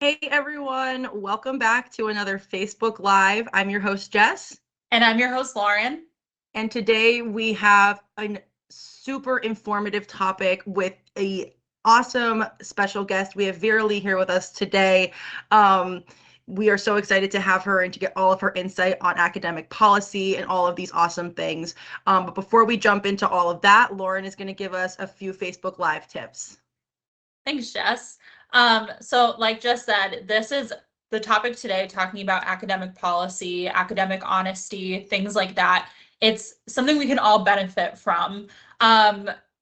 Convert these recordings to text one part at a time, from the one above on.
Hey everyone, welcome back to another Facebook Live. I'm your host, Jess. And I'm your host, Lauren. And today we have a super informative topic with a awesome special guest. We have Vera Lee here with us today. We are so excited to have her and to get all of her insight on academic policy and all of these awesome things. But before we jump into all of that, Lauren is going to give us a few Facebook Live tips. Thanks, Jess. So like Jess said, this is the topic today, talking about academic policy, academic honesty, things like that. It's something we can all benefit from.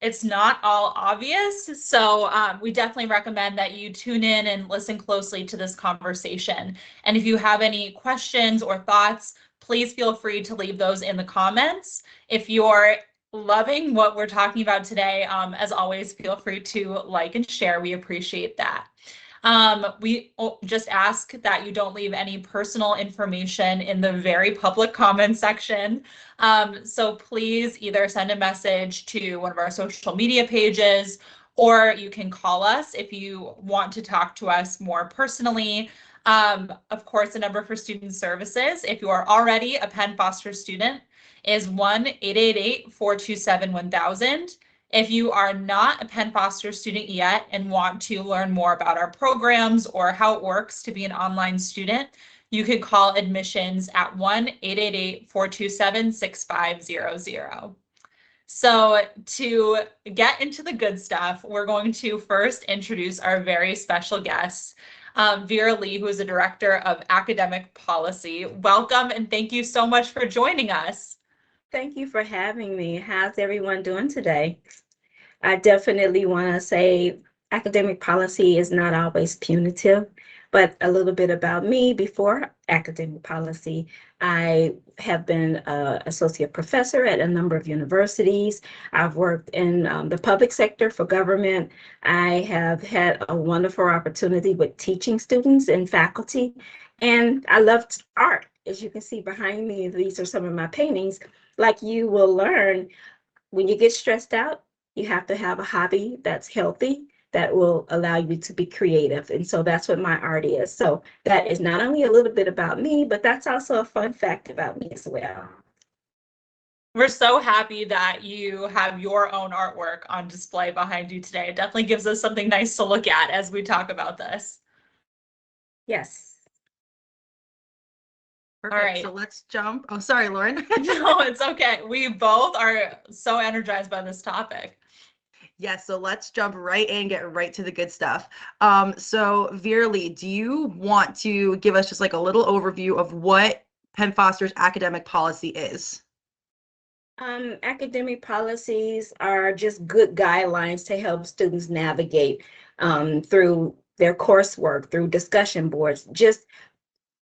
It's not all obvious, so we definitely recommend that you tune in and listen closely to this conversation. And if you have any questions or thoughts, please feel free to leave those in the comments. If you're loving what we're talking about today, as always, feel free to like and share. We appreciate that. We just ask that you don't leave any personal information in the very public comment section. So please either send a message to one of our social media pages, or you can call us if you want to talk to us more personally. Of course, the number for student services, if you are already a Penn Foster student, is 1-888-427-1000. If you are not a Penn Foster student yet and want to learn more about our programs or how it works to be an online student, you can call admissions at 1-888-427-6500. So to get into the good stuff, we're going to first introduce our very special guest, Vera Lee, who is the Director of Academic Policy. Welcome, and thank you so much for joining us. Thank you for having me. How's everyone doing today? I definitely want to say academic policy is not always punitive, but a little bit about me before academic policy. I have been an associate professor at a number of universities. I've worked in the public sector for government. I have had a wonderful opportunity with teaching students and faculty, and I loved art. As you can see behind me, these are some of my paintings. Like you will learn when you get stressed out, you have to have a hobby that's healthy that will allow you to be creative. And so that's what my art is. So that is not only a little bit about me, but that's also a fun fact about me as well. We're so happy that you have your own artwork on display behind you today. It definitely gives us something nice to look at as we talk about this. Yes. Perfect. All right. So let's jump. Oh, sorry, Lauren. No, it's okay. We both are so energized by this topic. Yes, so let's jump right in and get right to the good stuff. So Vera Lee, do you want to give us just like a little overview of what Penn Foster's academic policy is? Academic policies are just good guidelines to help students navigate through their coursework, through discussion boards, just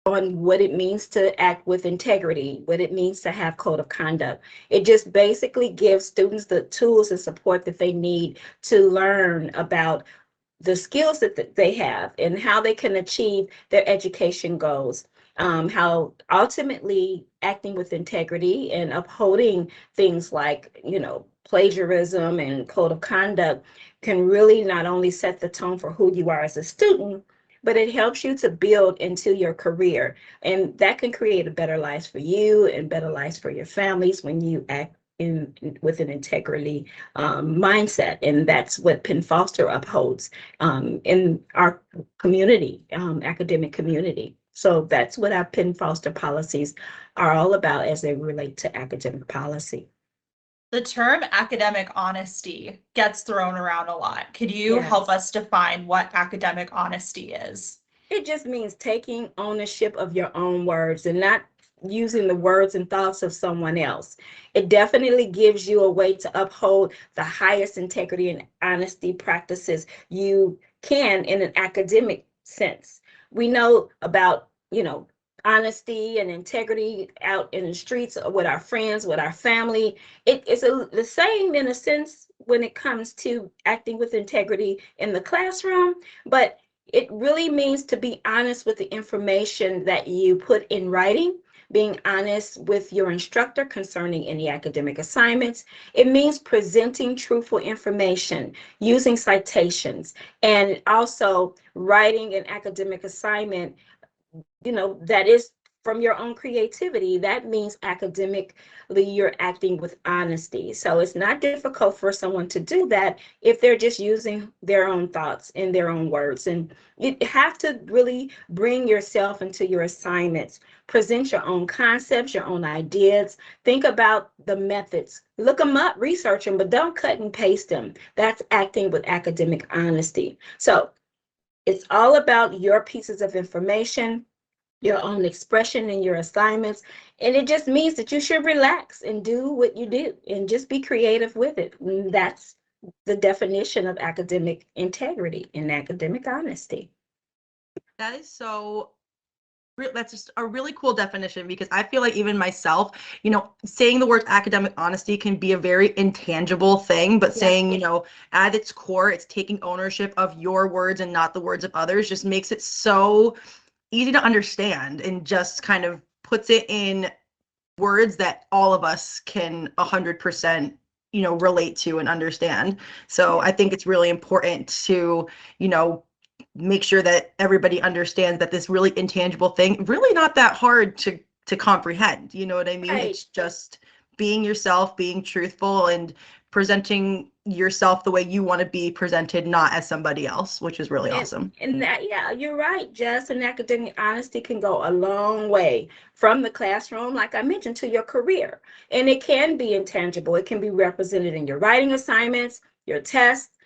on what it means to act with integrity, what it means to have code of conduct. It just basically gives students the tools and support that they need to learn about the skills that they have and how they can achieve their education goals. How ultimately acting with integrity and upholding things like, plagiarism and code of conduct can really not only set the tone for who you are as a student, but it helps you to build into your career. And that can create a better life for you and better lives for your families when you act with an integrity mindset. And that's what Penn Foster upholds in our community, academic community. So that's what our Penn Foster policies are all about as they relate to academic policy. The term academic honesty gets thrown around a lot. Could you help us define what academic honesty is? It just means taking ownership of your own words and not using the words and thoughts of someone else. It definitely gives you a way to uphold the highest integrity and honesty practices you can in an academic sense. We know about, honesty and integrity out in the streets with our friends, with our family. It's the same in a sense when it comes to acting with integrity in the classroom, but it really means to be honest with the information that you put in writing, being honest with your instructor concerning any academic assignments. It means presenting truthful information, using citations, and also writing an academic assignment, that is from your own creativity. That means academically you're acting with honesty. So it's not difficult for someone to do that if they're just using their own thoughts in their own words. And you have to really bring yourself into your assignments, present your own concepts, your own ideas, think about the methods, look them up, research them, but don't cut and paste them. That's acting with academic honesty. So it's all about your pieces of information, your own expression in your assignments. And it just means that you should relax and do what you do and just be creative with it. And that's the definition of academic integrity and academic honesty. That is that's just a really cool definition, because I feel like even myself, saying the word academic honesty can be a very intangible thing, but saying, at its core, it's taking ownership of your words and not the words of others, just makes it so easy to understand and just kind of puts it in words that all of us can 100%, relate to and understand. So I think it's really important to, make sure that everybody understands that this really intangible thing, really not that hard to comprehend. You know what I mean? Right. It's just being yourself, being truthful, and presenting yourself the way you want to be presented, not as somebody else, which is really awesome. And that, yeah, you're right, Jess. And academic honesty can go a long way from the classroom, like I mentioned, to your career. And it can be intangible. It can be represented in your writing assignments, your tests,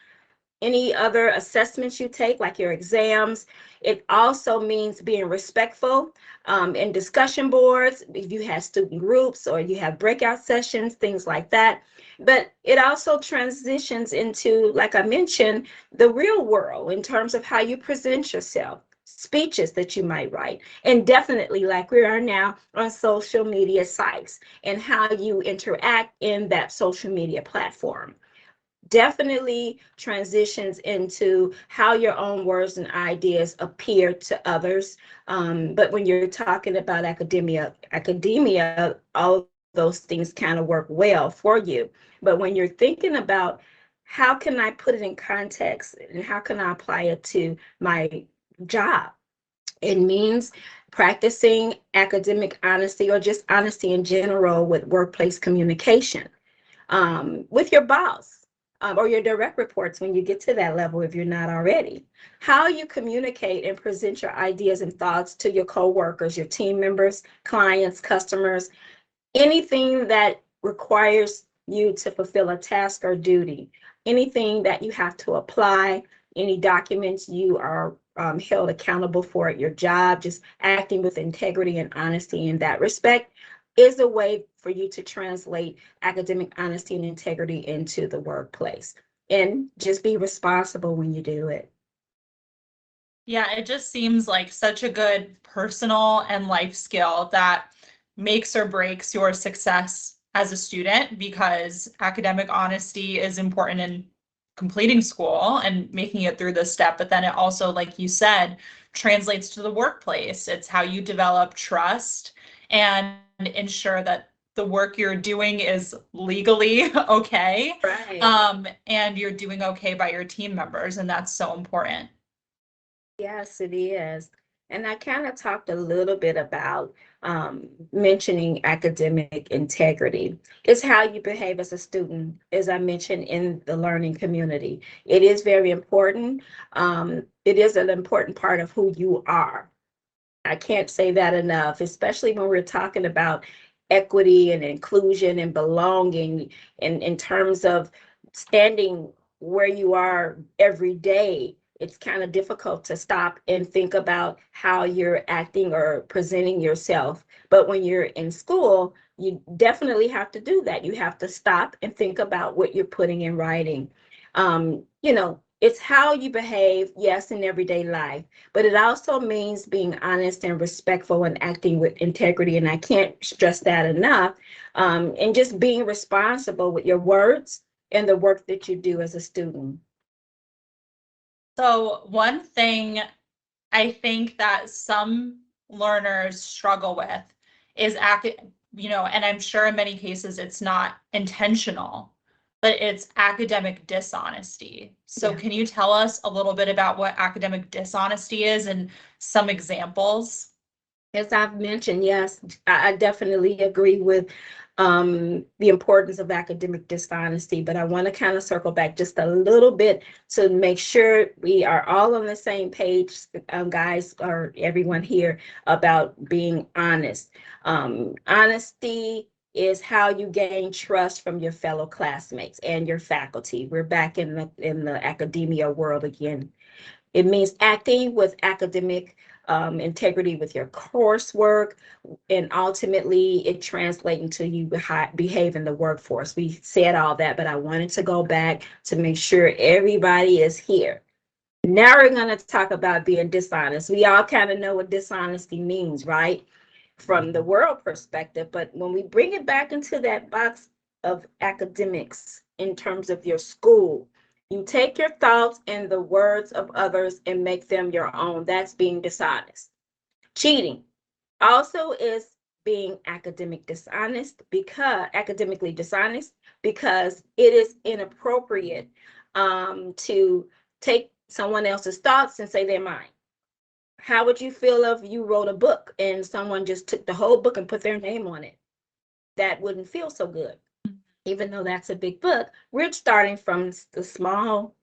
any other assessments you take, like your exams. It also means being respectful in discussion boards, if you have student groups or you have breakout sessions, things like that. But it also transitions into, like I mentioned, the real world in terms of how you present yourself, speeches that you might write, and definitely, like we are now, on social media sites and how you interact in that social media platform. Definitely transitions into how your own words and ideas appear to others. But when you're talking about academia, all those things kind of work well for you. But when you're thinking about how can I put it in context and how can I apply it to my job, it means practicing academic honesty or just honesty in general with workplace communication, with your boss, or your direct reports when you get to that level, if you're not already. How you communicate and present your ideas and thoughts to your coworkers, your team members, clients, customers, anything that requires you to fulfill a task or duty, anything that you have to apply, any documents you are held accountable for at your job, just acting with integrity and honesty in that respect is a way for you to translate academic honesty and integrity into the workplace. And just be responsible when you do it. Yeah, it just seems like such a good personal and life skill that makes or breaks your success as a student, because academic honesty is important in completing school and making it through this step. But then it also, like you said, translates to the workplace. It's how you develop trust and ensure that the work you're doing is legally okay. Right. And you're doing okay by your team members. And that's so important. Yes, it is. And I kind of talked a little bit about mentioning academic integrity. It's how you behave as a student, as I mentioned, in the learning community. It is very important. It is an important part of who you are. I can't say that enough, especially when we're talking about equity and inclusion and belonging in terms of standing where you are every day. It's kind of difficult to stop and think about how you're acting or presenting yourself. But when you're in school, you definitely have to do that. You have to stop and think about what you're putting in writing. It's how you behave, yes, in everyday life, but it also means being honest and respectful and acting with integrity. And I can't stress that enough. And just being responsible with your words and the work that you do as a student. So one thing I think that some learners struggle with is and I'm sure in many cases it's not intentional, but it's academic dishonesty. So can you tell us a little bit about what academic dishonesty is and some examples? As I've mentioned, yes, I definitely agree with the importance of academic dishonesty, but I want to kind of circle back just a little bit to make sure we are all on the same page, guys, or everyone here, about being honest. Honesty is how you gain trust from your fellow classmates and your faculty. We're back in the academia world again. It means acting with academic integrity with your coursework, and ultimately it translates into you behave in the workforce. We said all that, but I wanted to go back to make sure everybody is here. Now we're going to talk about being dishonest. We all kind of know what dishonesty means, right? From the world perspective, but when we bring it back into that box of academics in terms of your school, you take your thoughts and the words of others and make them your own. That's being dishonest. Cheating also is being academically dishonest because it is inappropriate to take someone else's thoughts and say they're mine. How would you feel if you wrote a book and someone just took the whole book and put their name on it? That wouldn't feel so good. Even though that's a big book, we're starting from the small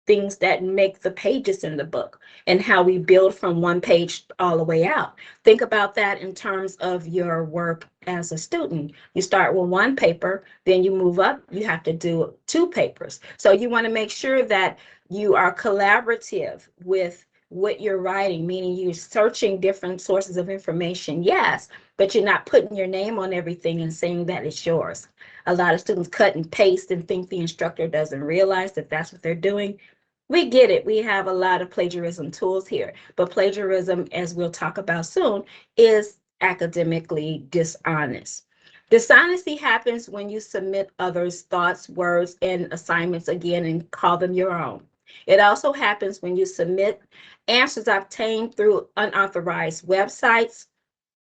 things that make the pages in the book and how we build from one page all the way out. Think about that in terms of your work as a student. You start with one paper, then you move up, you have to do 2 papers. So you want to make sure that you are collaborative with what you're writing, meaning you're searching different sources of information, yes, but you're not putting your name on everything and saying that it's yours. A lot of students cut and paste and think the instructor doesn't realize that that's what they're doing. We get it. We have a lot of plagiarism tools here, but plagiarism, as we'll talk about soon, is academically dishonest. Dishonesty happens when you submit others' thoughts, words, and assignments again and call them your own. It also happens when you submit answers obtained through unauthorized websites,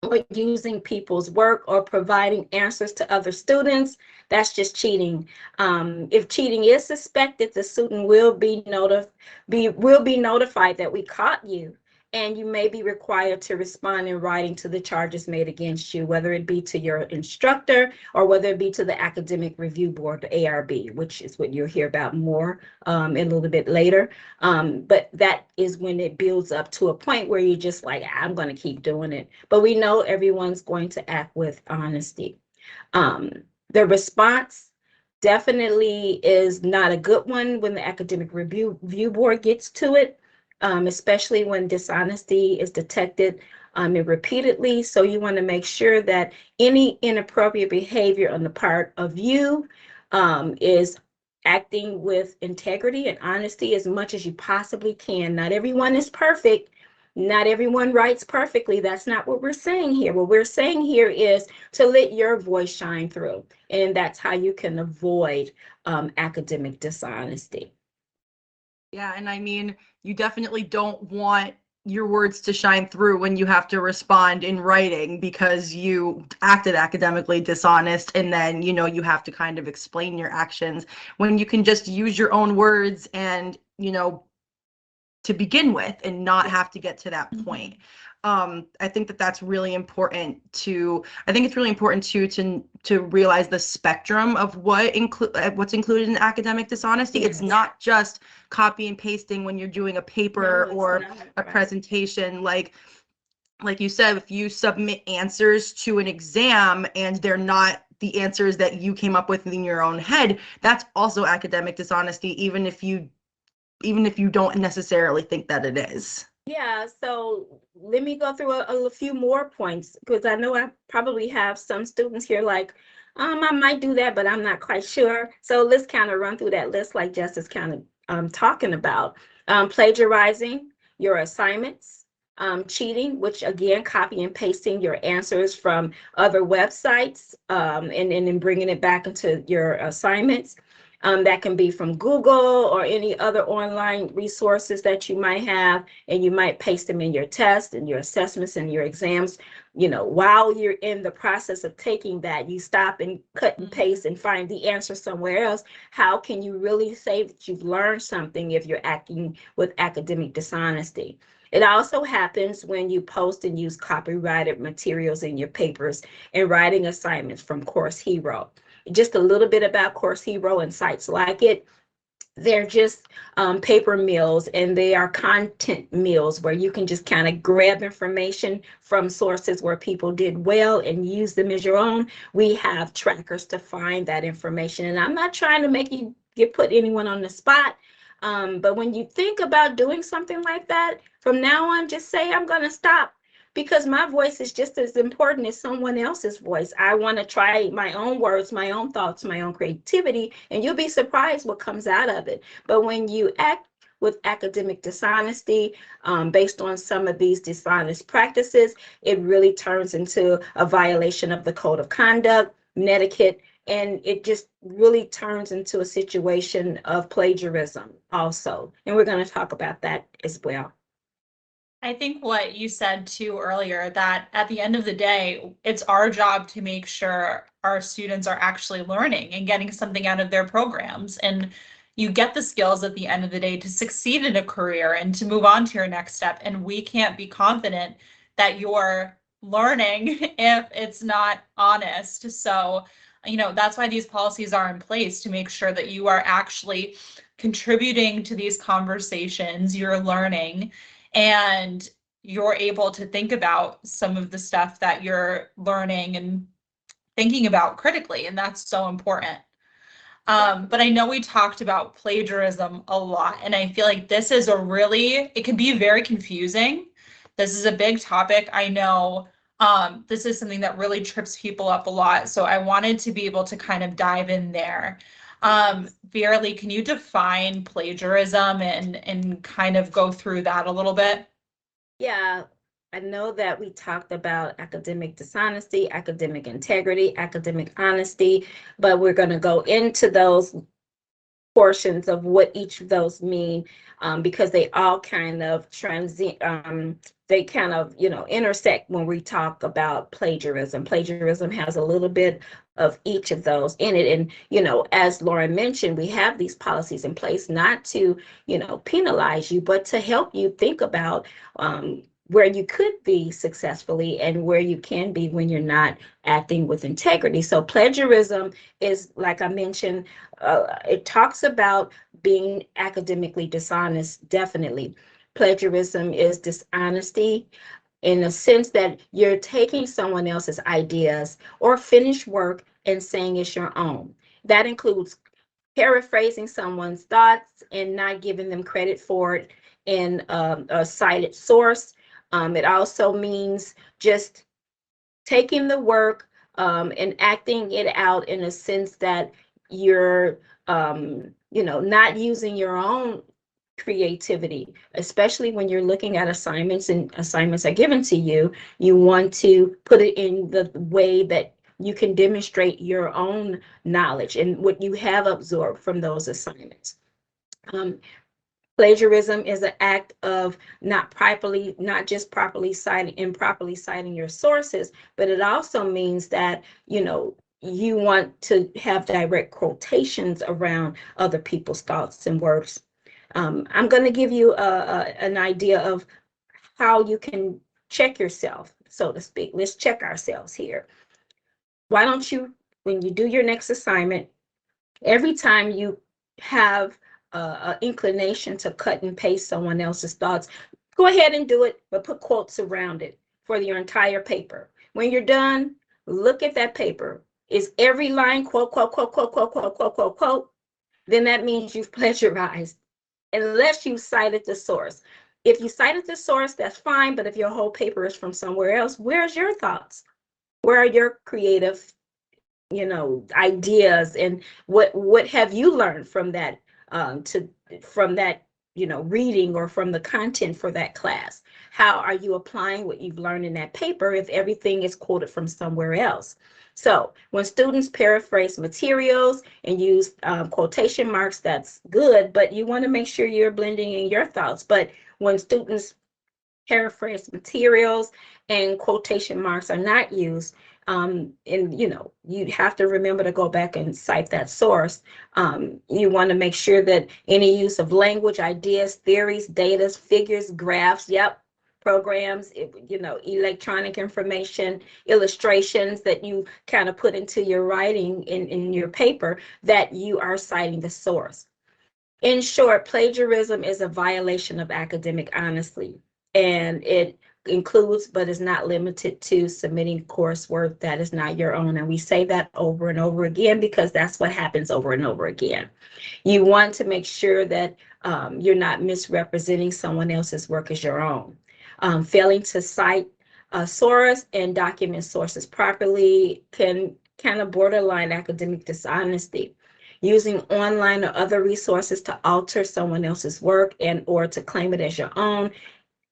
or using people's work, or providing answers to other students. That's just cheating. If cheating is suspected, the student will be notified that we caught you, and you may be required to respond in writing to the charges made against you, whether it be to your instructor or whether it be to the Academic Review Board, the ARB, which is what you'll hear about more a little bit later. But that is when it builds up to a point where you're just like, I'm going to keep doing it. But we know everyone's going to act with honesty. The response definitely is not a good one when the Academic Review Board gets to it. Especially when dishonesty is detected repeatedly. So you want to make sure that any inappropriate behavior on the part of you is acting with integrity and honesty as much as you possibly can. Not everyone is perfect. Not everyone writes perfectly. That's not what we're saying here. What we're saying here is to let your voice shine through. And that's how you can avoid academic dishonesty. Yeah, and I mean, you definitely don't want your words to shine through when you have to respond in writing because you acted academically dishonest, and then, you have to kind of explain your actions when you can just use your own words and, to begin with and not have to get to that point. I think that's really important I think it's really important to realize the spectrum of what's included in academic dishonesty. It's not just copy and pasting when you're doing a paper or a presentation. Like you said, if you submit answers to an exam and they're not the answers that you came up with in your own head, that's also academic dishonesty, even if you don't necessarily think that it is. Yeah, so let me go through a few more points, because I know I probably have some students here like, I might do that, but I'm not quite sure. So let's kind of run through that list like Jess is kind of talking about. Plagiarizing your assignments, cheating, which again, copy and pasting your answers from other websites and then bringing it back into your assignments. That can be from Google or any other online resources that you might have, and you might paste them in your tests and your assessments and your exams. While you're in the process of taking that, you stop and cut and paste and find the answer somewhere else. How can you really say that you've learned something if you're acting with academic dishonesty? It also happens when you post and use copyrighted materials in your papers and writing assignments from Course Hero. Just a little bit about Course Hero and sites like it. They're just paper mills, and they are content mills where you can just kind of grab information from sources where people did well and use them as your own. We have trackers to find that information, and I'm not trying to make you put anyone on the spot. But when you think about doing something like that, from now on, just say, I'm going to stop, because my voice is just as important as someone else's voice. I want to try my own words, my own thoughts, my own creativity, and you'll be surprised what comes out of it. But when you act with academic dishonesty, based on some of these dishonest practices, it really turns into a violation of the code of conduct, netiquette, and it just really turns into a situation of plagiarism also. And we're going to talk about that as well. I think what you said too earlier, that at the end of the day, it's our job to make sure our students are actually learning and getting something out of their programs. And you get the skills at the end of the day to succeed in a career and to move on to your next step. And we can't be confident that you're learning if it's not honest. So, that's why these policies are in place, to make sure that you are actually contributing to these conversations, you're learning, and you're able to think about some of the stuff that you're learning and thinking about critically, and that's so important. But I know we talked about plagiarism a lot, and I feel like this is it can be very confusing. This is a big topic. I know this is something that really trips people up a lot, so I wanted to be able to kind of dive in there. Vera Lee, can you define plagiarism and kind of go through that a little bit? Yeah, I know that we talked about academic dishonesty, academic integrity, academic honesty, but we're going to go into those portions of what each of those mean, because they all kind of they kind of intersect when we talk about plagiarism. Plagiarism has a little bit of each of those in it, and as Lauren mentioned, we have these policies in place not to penalize you, but to help you think about where you could be successfully and where you can be when you're not acting with integrity. So plagiarism is, like I mentioned, it talks about being academically dishonest. Definitely. Plagiarism is dishonesty in the sense that you're taking someone else's ideas or finished work and saying it's your own. That includes paraphrasing someone's thoughts and not giving them credit for it in a cited source. It also means just taking the work and acting it out in a sense that you're not using your own creativity, especially when you're looking at assignments and assignments are given to you. You want to put it in the way that you can demonstrate your own knowledge and what you have absorbed from those assignments. Plagiarism is an act of not just properly improperly citing your sources, but it also means that you want to have direct quotations around other people's thoughts and words. I'm going to give you an idea of how you can check yourself, so to speak. Let's check ourselves here. Why don't you, when you do your next assignment, every time you have an inclination to cut and paste someone else's thoughts, go ahead and do it, but put quotes around it for your entire paper. When you're done, look at that paper. Is every line quote, quote, quote, quote, quote, quote, quote, quote, quote? Then that means you've plagiarized, unless you cited the source. If you cited the source, that's fine, but if your whole paper is from somewhere else, where's your thoughts? Where are your creative ideas, and what have you learned from that reading or from the content for that class? how are you applying what you've learned in that paper if everything is quoted from somewhere else? So when students paraphrase materials and use quotation marks, that's good, but you want to make sure you're blending in your thoughts. But when students paraphrase materials and quotation marks are not used, and you have to remember to go back and cite that source. You want to make sure that any use of language, ideas, theories, data, figures, graphs, programs, electronic information, illustrations that you kind of put into your writing in your paper, that you are citing the source. In short, plagiarism is a violation of academic honesty, and it includes but is not limited to submitting coursework that is not your own. And we say that over and over again because that's what happens over and over again. You want to make sure that you're not misrepresenting someone else's work as your own. Failing to cite a source and document sources properly can kind of borderline academic dishonesty. Using online or other resources to alter someone else's work and or to claim it as your own,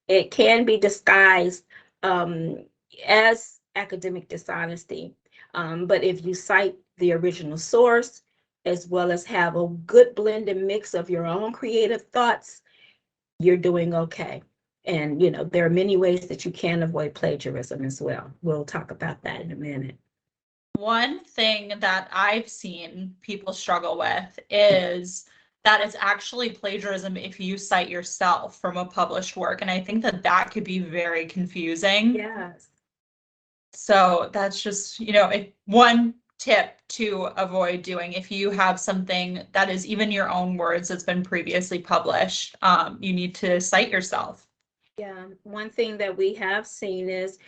it can be disguised as academic dishonesty. But if you cite the original source, as well as have a good blend and mix of your own creative thoughts, you're doing okay. And, there are many ways that you can avoid plagiarism as well. We'll talk about that in a minute. One thing that I've seen people struggle with is that it's actually plagiarism if you cite yourself from a published work. And I think that could be very confusing. Yes. So that's just, one tip to avoid doing. If you have something that is even your own words that's been previously published, you need to cite yourself. Yeah, one thing that we have seen is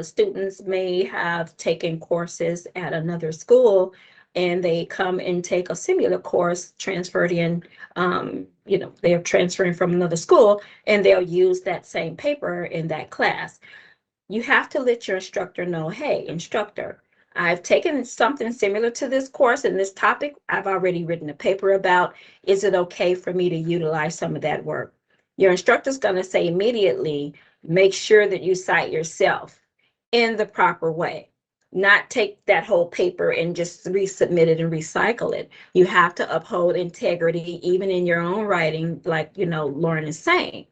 students may have taken courses at another school and they come and take a similar course transferred in, they're transferring from another school and they'll use that same paper in that class. You have to let your instructor know, hey, instructor, I've taken something similar to this course and this topic I've already written a paper about. Is it okay for me to utilize some of that work? Your instructor's going to say immediately, make sure that you cite yourself in the proper way. Not take that whole paper and just resubmit it and recycle it. You have to uphold integrity even in your own writing, like, Lauren is saying.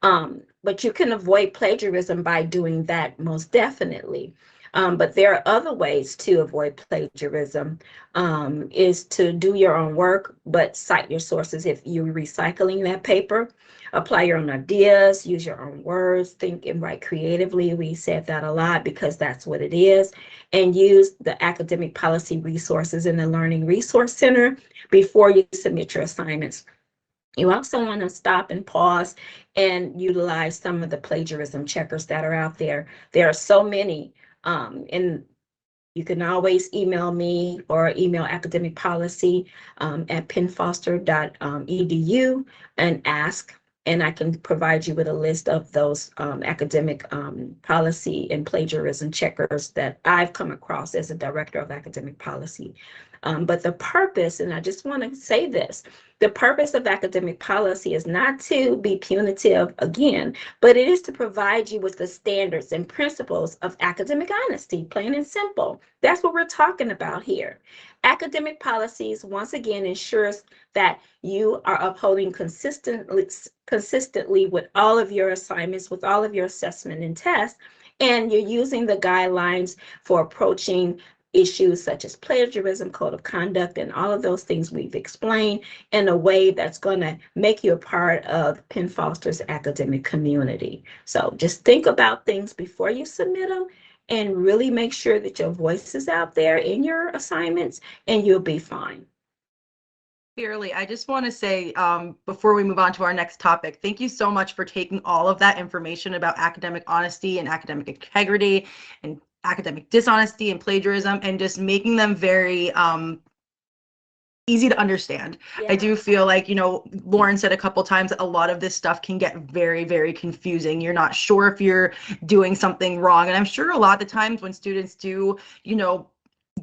But you can avoid plagiarism by doing that most definitely. But there are other ways to avoid plagiarism, is to do your own work, but cite your sources. If you're recycling that paper, apply your own ideas, use your own words, think and write creatively. We said that a lot because that's what it is. And use the academic policy resources in the Learning Resource Center before you submit your assignments. You also want to stop and pause and utilize some of the plagiarism checkers that are out there. There are so many, and you can always email me or email academic policy at pennfoster.edu and ask, and I can provide you with a list of those academic policy and plagiarism checkers that I've come across as a director of academic policy. But the purpose, and I just want to say this, the purpose of academic policy is not to be punitive again, but it is to provide you with the standards and principles of academic honesty, plain and simple. That's what we're talking about here. Academic policies, once again, ensures that you are upholding consistently with all of your assignments, with all of your assessment and tests, and you're using the guidelines for approaching issues such as plagiarism, code of conduct, and all of those things we've explained in a way that's going to make you a part of Penn Foster's academic community. So just think about things before you submit them and really make sure that your voice is out there in your assignments and you'll be fine. Vera Lee, I just want to say, before we move on to our next topic, thank you so much for taking all of that information about academic honesty and academic integrity and academic dishonesty and plagiarism and just making them very easy to understand. Yeah. I do feel like, Lauren said a couple times, a lot of this stuff can get very, very confusing. You're not sure if you're doing something wrong. And I'm sure a lot of the times when students do,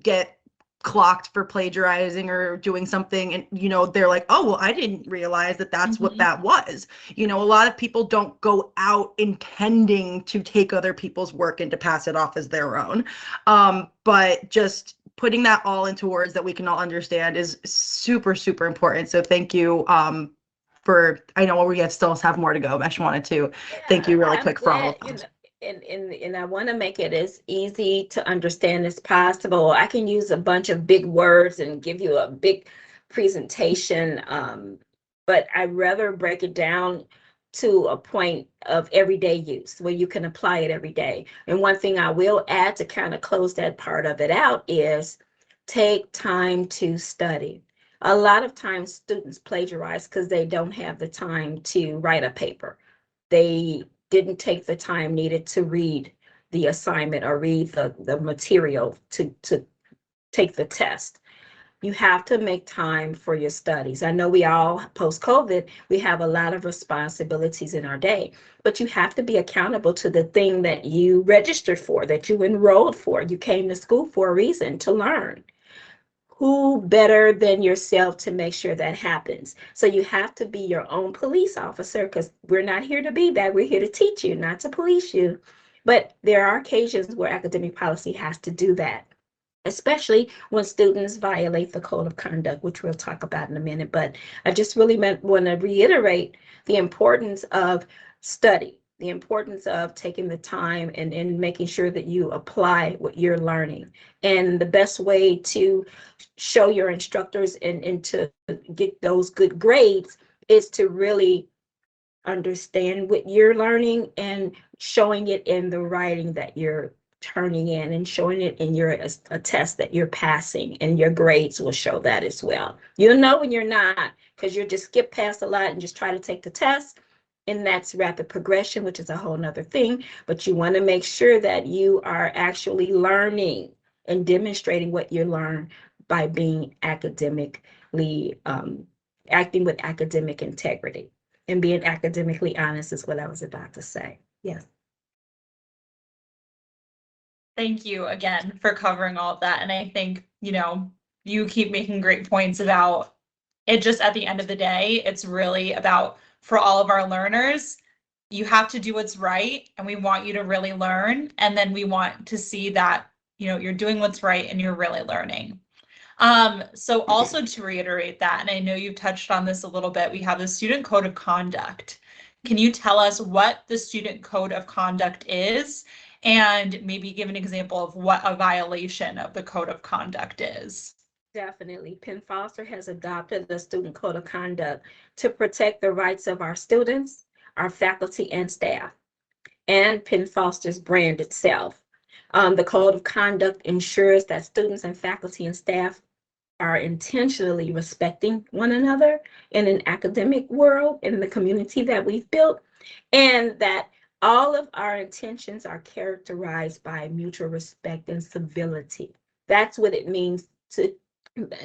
get clocked for plagiarizing or doing something, and you know, they're like, oh well, I didn't realize that that's what that was. You know, a lot of people don't go out intending to take other people's work and to pass it off as their own, but just putting that all into words that we can all understand is super, super important. So thank you for, I know we still have more to go, but I just wanted to thank you really quick for all of those. And I want to make it as easy to understand as possible. I can use a bunch of big words and give you a big presentation, but I'd rather break it down to a point of everyday use where you can apply it every day. And one thing I will add to kind of close that part of it out is take time to study. A lot of times students plagiarize because they don't have the time to write a paper. They didn't take the time needed to read the assignment or read the material to take the test. You have to make time for your studies. I know we all, post-COVID, we have a lot of responsibilities in our day, but you have to be accountable to the thing that you registered for, that you enrolled for. You came to school for a reason, to learn. Who better than yourself to make sure that happens? So you have to be your own police officer, because we're not here to be that. We're here to teach you, not to police you. But there are occasions where academic policy has to do that, especially when students violate the code of conduct, which we'll talk about in a minute. But I just really want to reiterate the importance of study, the importance of taking the time and making sure that you apply what you're learning. And the best way to show your instructors and to get those good grades is to really understand what you're learning and showing it in the writing that you're turning in, and showing it in a test that you're passing, and your grades will show that as well. You'll know when you're not, because you'll just skip past a lot and just try to take the test. And that's rapid progression, which is a whole nother thing. But you want to make sure that you are actually learning and demonstrating what you learn by being academically, acting with academic integrity and being academically honest is what I was about to say. Yes. Thank you again for covering all of that. And I think, you know, you keep making great points about it. Just at the end of the day, it's really about, for all of our learners, you have to do what's right, and we want you to really learn. And then we want to see that, you know, you're doing what's right and you're really learning. So also to reiterate that, and I know you've touched on this a little bit, we have the Student Code of Conduct. Can you tell us what the Student Code of Conduct is, and maybe give an example of what a violation of the Code of Conduct is? Definitely. Penn Foster has adopted the Student Code of Conduct to protect the rights of our students, our faculty and staff, and Penn Foster's brand itself. The Code of Conduct ensures that students and faculty and staff are intentionally respecting one another in an academic world, in the community that we've built, and that all of our intentions are characterized by mutual respect and civility. That's what it means to,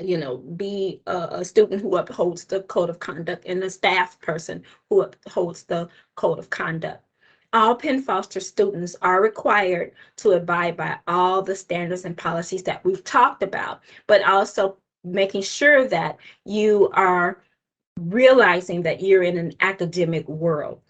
you know, be a student who upholds the code of conduct, and a staff person who upholds the code of conduct. All Penn Foster students are required to abide by all the standards and policies that we've talked about, but also making sure that you are realizing that you're in an academic world,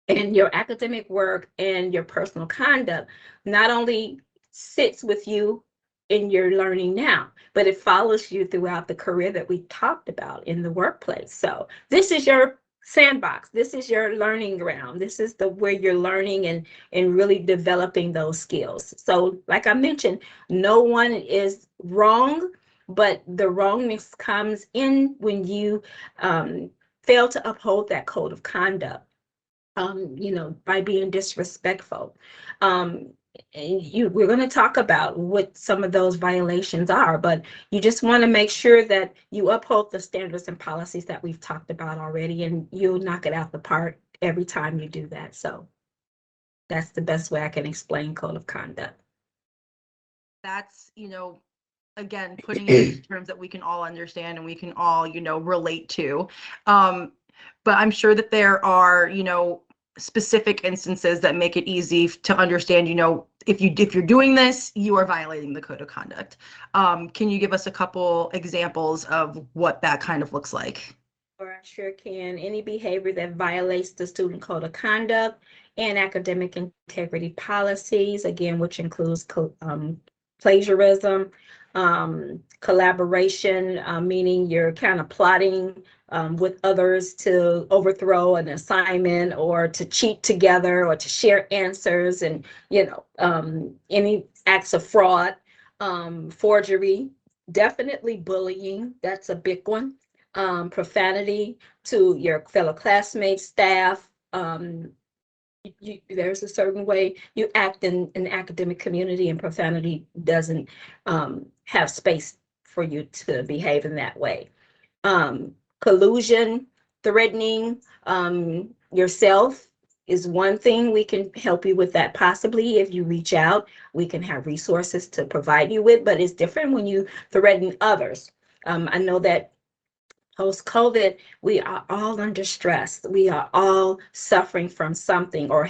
and your academic work and your personal conduct not only sits with you in your learning now, but it follows you throughout the career that we talked about in the workplace. So this is your sandbox. This is your learning ground. This is where you're learning and really developing those skills. So like I mentioned, no one is wrong, but the wrongness comes in when you fail to uphold that code of conduct. You know, by being disrespectful. We're going to talk about what some of those violations are, but you just want to make sure that you uphold the standards and policies that we've talked about already, and you'll knock it out the park every time you do that. So that's the best way I can explain code of conduct. That's, you know, again, putting it in terms that we can all understand and we can all, you know, relate to. But I'm sure that there are, you know, specific instances that make it easy to understand, you know, if you're doing this, you are violating the code of conduct. Can you give us a couple examples of what that kind of looks like? Or I sure can. Any behavior that violates the student code of conduct and academic integrity policies, again, which includes plagiarism, collaboration, meaning you're kind of plotting with others to overthrow an assignment or to cheat together or to share answers, and any acts of fraud, forgery, definitely bullying. That's a big one. Profanity to your fellow classmates, staff. There's a certain way you act in an academic community, and profanity doesn't have space for you to behave in that way. Collusion, threatening yourself is one thing. We can help you with that possibly if you reach out. We can have resources to provide you with, but it's different when you threaten others. I know that post-COVID, we are all under stress. We are all suffering from something, or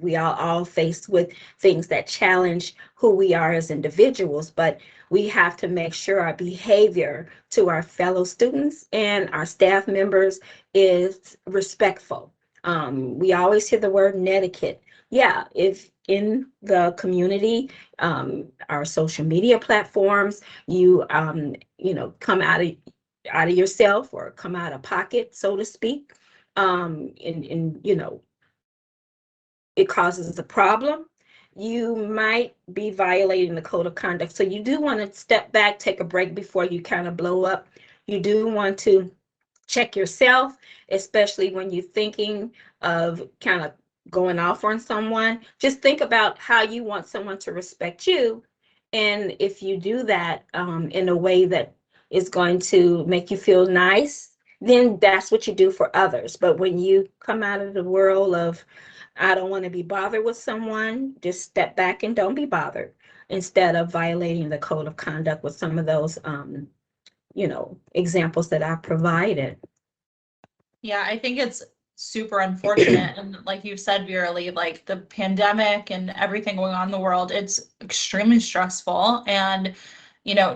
we are all faced with things that challenge who we are as individuals, but we have to make sure our behavior to our fellow students and our staff members is respectful. We always hear the word netiquette. Yeah, if in the community, our social media platforms, you come out of yourself or come out of pocket, so to speak, and it causes a problem, you might be violating the code of conduct. So you do want to step back, take a break before you kind of blow up. You do want to check yourself, especially when you're thinking of kind of going off on someone. Just think about how you want someone to respect you. And if you do that in a way that is going to make you feel nice, then that's what you do for others. But when you come out of the world of, I don't want to be bothered with someone, just step back and don't be bothered, instead of violating the code of conduct with some of those, examples that I provided. Yeah, I think it's super unfortunate. And like you said, Vera Lee, like the pandemic and everything going on in the world, it's extremely stressful, and,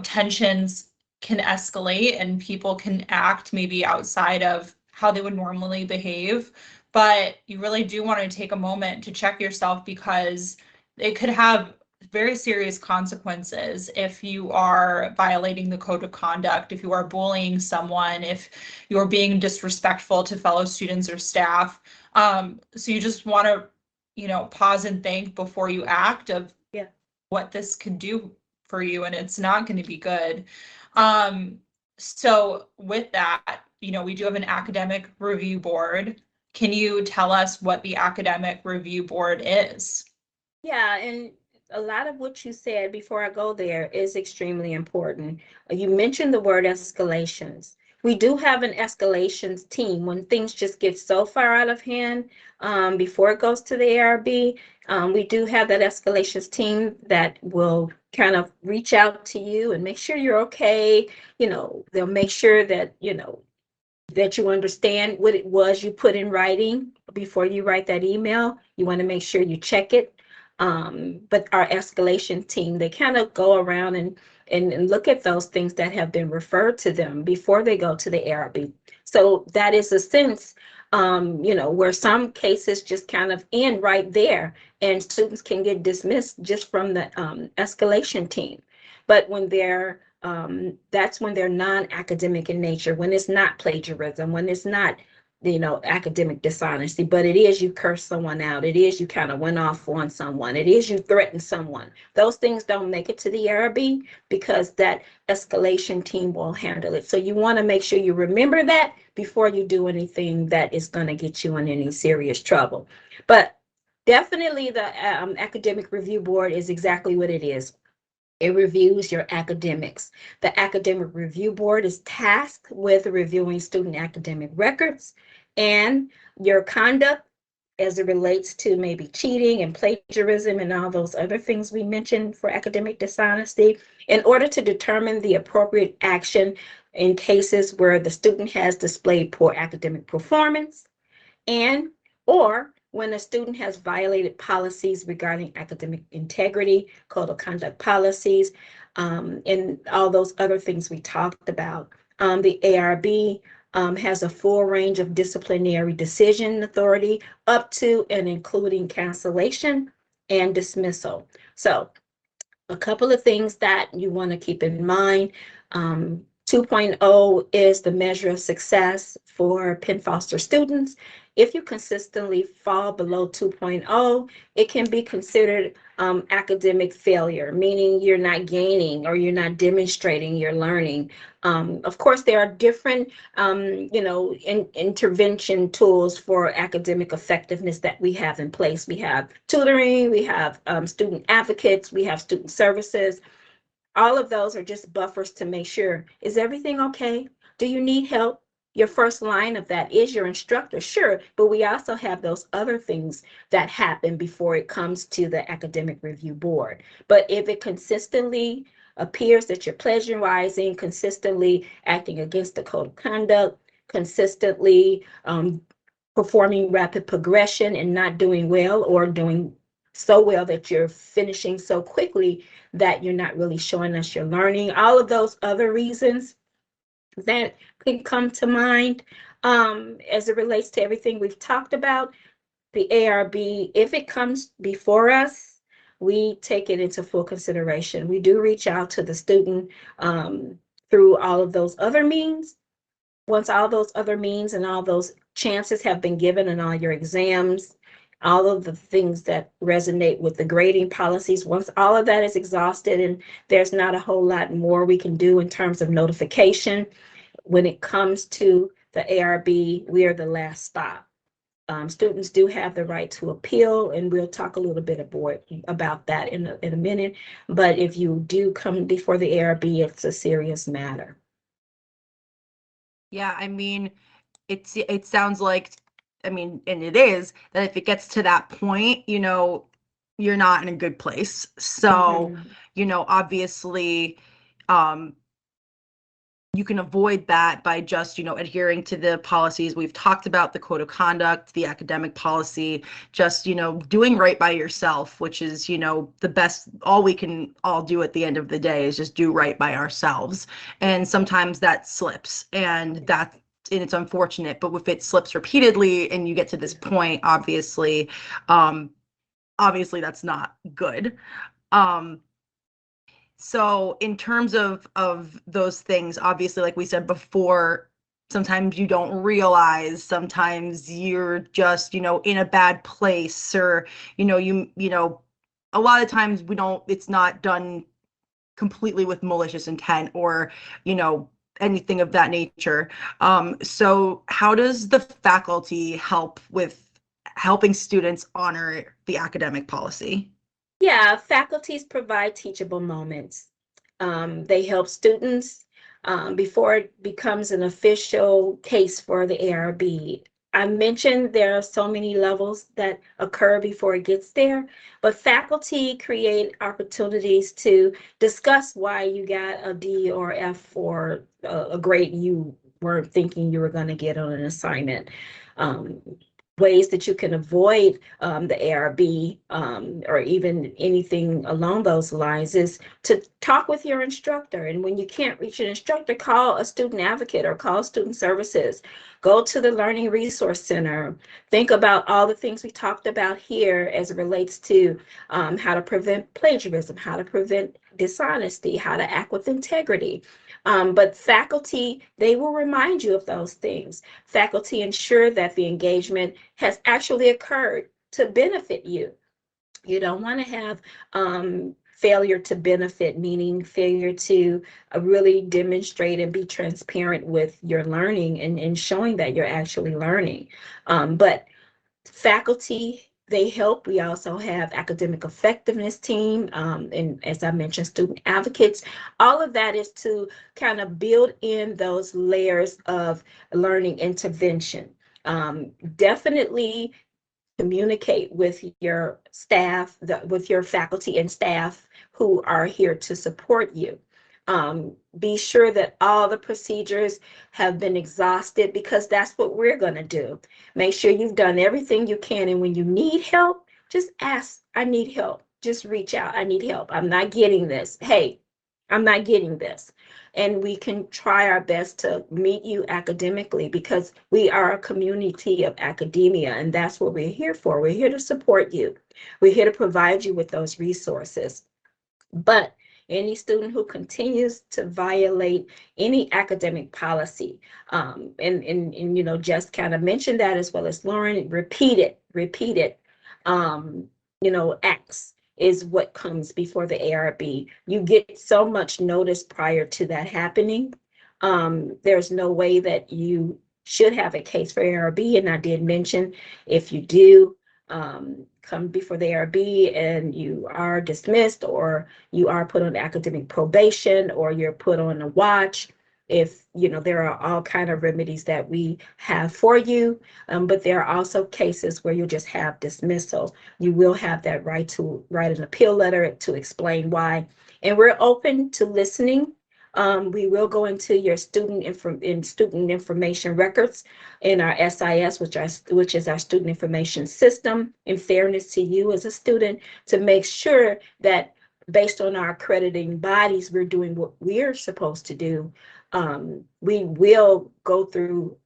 tensions can escalate and people can act maybe outside of how they would normally behave. But you really do want to take a moment to check yourself, because it could have very serious consequences if you are violating the code of conduct, if you are bullying someone, if you're being disrespectful to fellow students or staff. So you just want to, pause and think before you act of what this could do for you, and it's not going to be good. So with that, we do have an academic review board. Can you tell us what the academic review board is? Yeah, and a lot of what you said before I go there is extremely important. You mentioned the word escalations. We do have an escalations team when things just get so far out of hand. Before it goes to the ARB, we do have that escalations team that will kind of reach out to you and make sure you're okay. They'll make sure that, that you understand what it was you put in writing before you write that email. You want to make sure you check it. But our escalation team, they kind of go around and look at those things that have been referred to them before they go to the ARB. So that is a sense, where some cases just kind of end right there, and students can get dismissed just from the escalation team. But when they're that's when they're non-academic in nature, when it's not plagiarism, when it's not academic dishonesty, but it is you curse someone out, it is you kind of went off on someone, it is you threaten someone. Those things don't make it to the ARB because that escalation team will handle it. So you want to make sure you remember that before you do anything that is going to get you in any serious trouble. But definitely the academic review board is exactly what it is. It reviews your academics. The academic review board is tasked with reviewing student academic records and your conduct as it relates to maybe cheating and plagiarism and all those other things we mentioned for academic dishonesty, in order to determine the appropriate action in cases where the student has displayed poor academic performance, and or when a student has violated policies regarding academic integrity, code of conduct policies, and all those other things we talked about. The ARB has a full range of disciplinary decision authority up to and including cancellation and dismissal. So a couple of things that you want to keep in mind. 2.0 is the measure of success for Penn Foster students. If you consistently fall below 2.0, it can be considered academic failure, meaning you're not gaining or you're not demonstrating your learning. Of course, there are different, intervention tools for academic effectiveness that we have in place. We have tutoring, we have student advocates, we have student services. All of those are just buffers to make sure, is everything okay? Do you need help? Your first line of that is your instructor, sure, but we also have those other things that happen before it comes to the academic review board. But if it consistently appears that you're plagiarizing, consistently acting against the code of conduct, consistently performing rapid progression and not doing well, or doing so well that you're finishing so quickly that you're not really showing us your learning, all of those other reasons that could come to mind as it relates to everything we've talked about, the ARB, if it comes before us, we take it into full consideration. We do reach out to the student through all of those other means. Once all those other means and all those chances have been given and all your exams, all of the things that resonate with the grading policies, once all of that is exhausted and there's not a whole lot more we can do in terms of notification, when it comes to the ARB, we are the last stop. Students do have the right to appeal, and we'll talk a little bit about that in a minute. But if you do come before the ARB, it's a serious matter. Yeah, I mean, it sounds like, I mean, and it is, that if it gets to that point, you're not in a good place. So, obviously, you can avoid that by just, adhering to the policies we've talked about, the code of conduct, the academic policy, just, doing right by yourself, which is, the best, all we can all do at the end of the day is just do right by ourselves. And sometimes that slips, and it's unfortunate, but if it slips repeatedly and you get to this point, obviously that's not good. So in terms of those things, obviously, like we said before, sometimes you don't realize, sometimes you're just, in a bad place, or, a lot of times it's not done completely with malicious intent, or, anything of that nature. So how does the faculty help with helping students honor the academic policy? Yeah, faculties provide teachable moments. They help students before it becomes an official case for the ARB. I mentioned there are so many levels that occur before it gets there, but faculty create opportunities to discuss why you got a D or F for a grade you weren't thinking you were going to get on an assignment. Ways that you can avoid the ARB or even anything along those lines is to talk with your instructor. And when you can't reach an instructor, call a student advocate or call student services. Go to the Learning Resource Center. Think about all the things we talked about here as it relates to how to prevent plagiarism, how to prevent dishonesty, how to act with integrity. But faculty, they will remind you of those things. Faculty ensure that the engagement has actually occurred to benefit you. You don't want to have failure to benefit, meaning failure to really demonstrate and be transparent with your learning and showing that you're actually learning. But faculty, they help. We also have academic effectiveness team, and as I mentioned, student advocates. All of that is to kind of build in those layers of learning intervention. Definitely communicate with your staff, with your faculty and staff who are here to support you. Be sure that all the procedures have been exhausted, because that's what we're going to do. Make sure you've done everything you can. And when you need help, just ask, I need help. Just reach out. I need help. I'm not getting this. Hey, I'm not getting this. And we can try our best to meet you academically, because we are a community of academia, and that's what we're here for. We're here to support you. We're here to provide you with those resources. But any student who continues to violate any academic policy, and you know, just kind of mentioned that, as well as Lauren, repeat it, you know, acts is what comes before the ARB. You get so much notice prior to that happening. There's no way that you should have a case for ARB. And I did mention, if you do come before the ARB and you are dismissed, or you are put on academic probation, or you're put on a watch, if you know, there are all kind of remedies that we have for you, but there are also cases where you'll just have dismissal. You will have that right to write an appeal letter to explain why, and we're open to listening. We will go into your student information records in our SIS, which is our student information system, in fairness to you as a student, to make sure that based on our accrediting bodies, we're doing what we're supposed to do. We will go through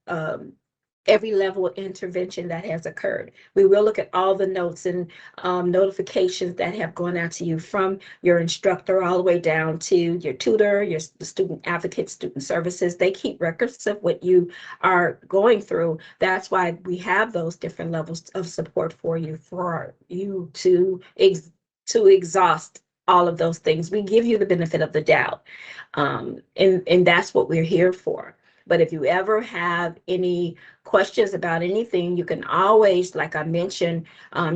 every level of intervention that has occurred. We will look at all the notes and notifications that have gone out to you from your instructor all the way down to your tutor, the student advocate, student services. They keep records of what you are going through. That's why we have those different levels of support for you to exhaust all of those things. We give you the benefit of the doubt. And that's what we're here for. But if you ever have any questions about anything, you can always, like I mentioned,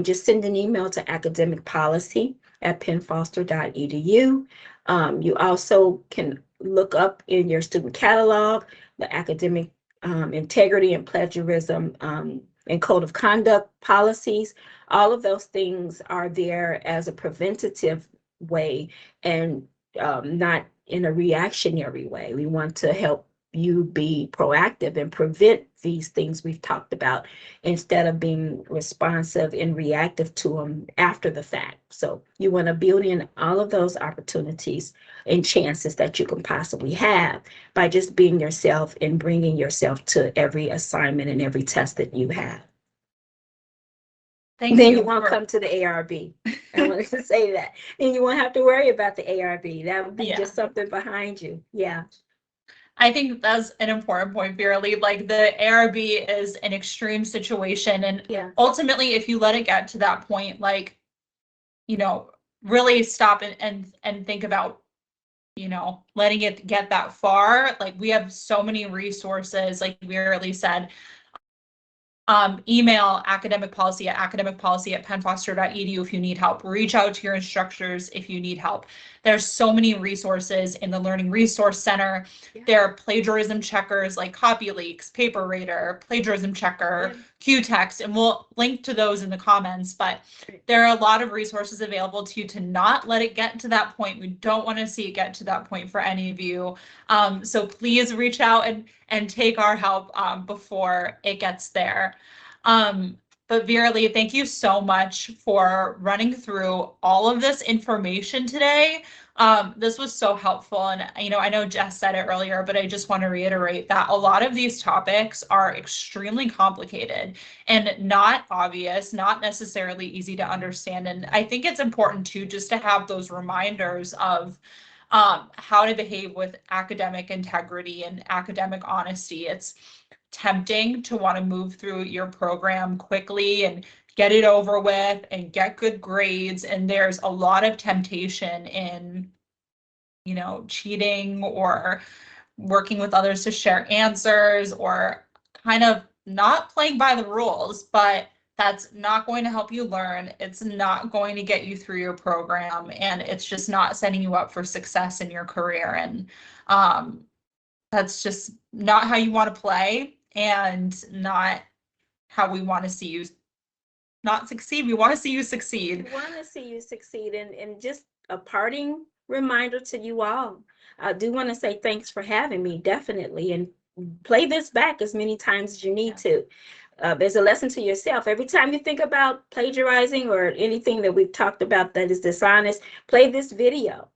just send an email to academicpolicy@pennfoster.edu. You also can look up in your student catalog the academic integrity and plagiarism and code of conduct policies. All of those things are there as a preventative way, and not in a reactionary way. We want to help you be proactive and prevent these things we've talked about, instead of being responsive and reactive to them after the fact. So you want to build in all of those opportunities and chances that you can possibly have by just being yourself and bringing yourself to every assignment and every test that you have. Then you won't come to the ARB. I wanted to say that. And you won't have to worry about the ARB. That would be just something behind you. Yeah. I think that's an important point, Vera Lee. Like, the ARB is an extreme situation. And ultimately, if you let it get to that point, like, you know, really stop and think about, you know, letting it get that far. Like, we have so many resources, like Vera Lee said. Email academicpolicy@pennfoster.edu if you need help. Reach out to your instructors if you need help. There's so many resources in the Learning Resource Center. There are plagiarism checkers like CopyLeaks, PaperRater, Plagiarism Checker, Qtext, and we'll link to those in the comments. But there are a lot of resources available to you to not let it get to that point. We don't want to see it get to that point for any of you. So please reach out and take our help before it gets there. But Vera Lee, thank you so much for running through all of this information today. This was so helpful. And, you know, I know Jess said it earlier, but I just want to reiterate that a lot of these topics are extremely complicated and not obvious, not necessarily easy to understand. And I think it's important too, just to have those reminders of how to behave with academic integrity and academic honesty. It's tempting to want to move through your program quickly and get it over with and get good grades. And there's a lot of temptation in, you know, cheating or working with others to share answers, or kind of not playing by the rules, but that's not going to help you learn. It's not going to get you through your program, and it's just not setting you up for success in your career. And that's just not how you want to play, and not how we want to see you not succeed. We want to see you succeed. We want to see you succeed, and just a parting reminder to you all. I do want to say thanks for having me, definitely, and play this back as many times as you need to. There's a lesson to yourself. Every time you think about plagiarizing or anything that we've talked about that is dishonest, play this video.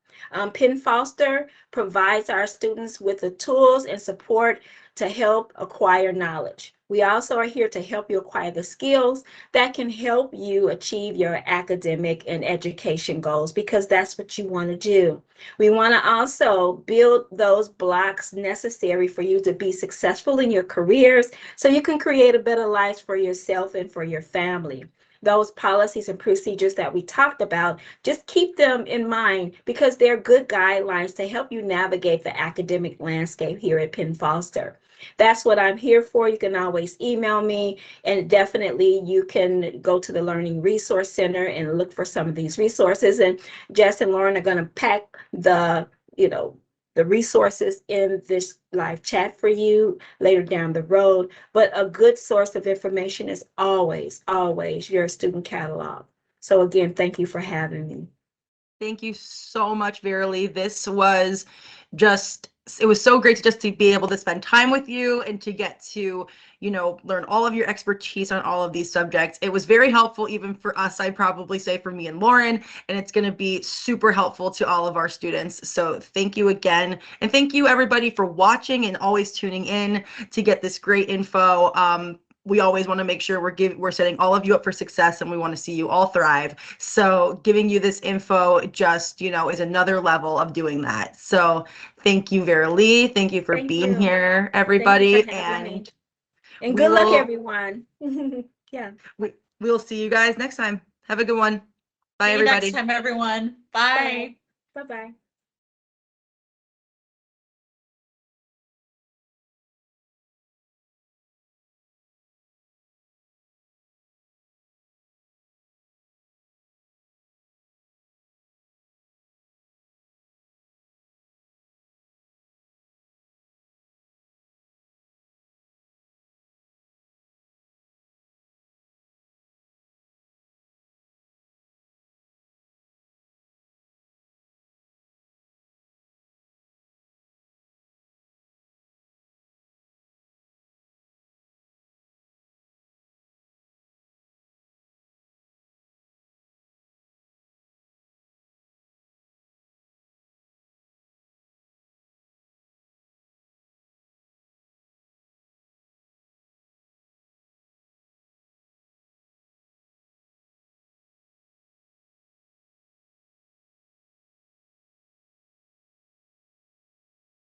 Penn Foster provides our students with the tools and support to help acquire knowledge. We also are here to help you acquire the skills that can help you achieve your academic and education goals, because that's what you want to do. We want to also build those blocks necessary for you to be successful in your careers so you can create a better life for yourself and for your family. Those policies and procedures that we talked about, just keep them in mind because they're good guidelines to help you navigate the academic landscape here at Penn Foster. That's what I'm here for. You can always email me, and definitely you can go to the Learning Resource Center and look for some of these resources. And Jess and Lauren are going to pack the resources in this live chat for you later down the road. But a good source of information is always, always your student catalog. So again, thank you for having me. Thank you so much, Vera Lee. This was just, it was so great to be able to spend time with you and to get to, learn all of your expertise on all of these subjects. It was very helpful even for us, I'd probably say for me and Lauren, and it's going to be super helpful to all of our students. So thank you again. And thank you everybody for watching and always tuning in to get this great info. We always want to make sure we're setting all of you up for success, and we want to see you all thrive. So giving you this info just, is another level of doing that. So thank you, Vera Lee. Thank you for being here, everybody. And good luck, everyone. Yeah. We'll see you guys next time. Have a good one. Bye, everybody. Next time, everyone. Bye. Bye-bye.